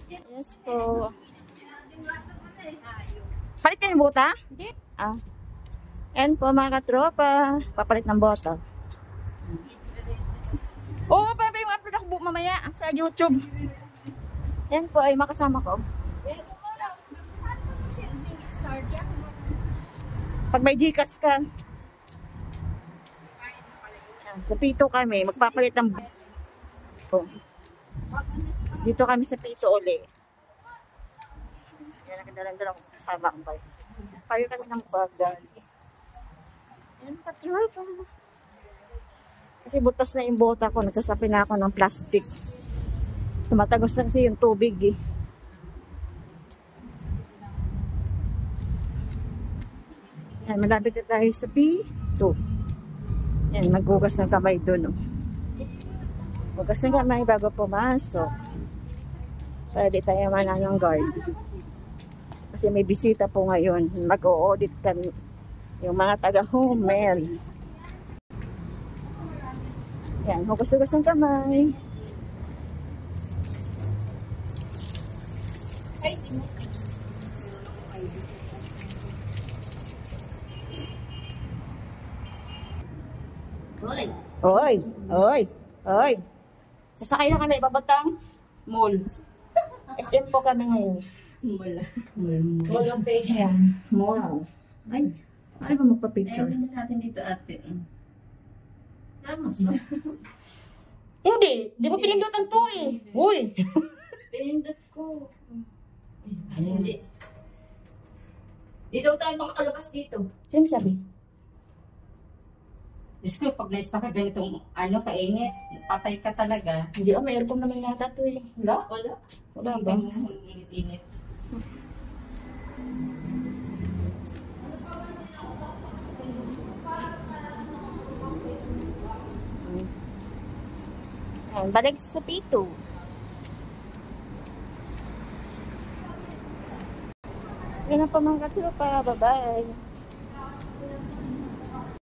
Yes po. Palit ka ng bota? Hindi. Ah. Yan po mga katropa. Papalit ng bota. Oo, pa yung upload ako mamaya sa YouTube. Yan po ay makasama ko. Pag may Gcash ka. Yan, sa Pito kami. Magpapalit ng bota. Dito kami sa Pito uli. Yan, nakadalang-dalang kasama ang bike. Payo kami ng bagal. Yan, katropa. Kasi butas na yung bota ko. Nagsasapi na ako ng plastic. Tumatagos na kasi yung tubig eh. Yan, malapit na tayo sa P2. Yan, maghugas ng kamay doon. Oh. Hugas ng kamay bago pumasok. Para di tayo manang guard. Kasi may bisita po ngayon. Mag-o-audit kami. Yung mga taga-Homel. Yan, hugas-hugas ng kamay. Hoy! Oy! Oy! Oy! Sasakay na kami, pabatang mall. SM po kami ngayon. Wala. Wala ang page. Ayan, mall. Ay, ano ba magpa-picture? Ayan natin dito ate. Tama ba? Hindi, di ba pinindot to eh? Uy! Pinindot ko. Hindi. Di daw tayo makakalabas dito. Sino sabi? Diyos ko, pag na-stuck ka ganitong kainit, patay ka talaga. Hindi, may aircon naman nata to eh. Wala? Wala. Wala ba? Init-init. Ayan, balik sa P2. Yan ang pamangkat sila para. Bye-bye.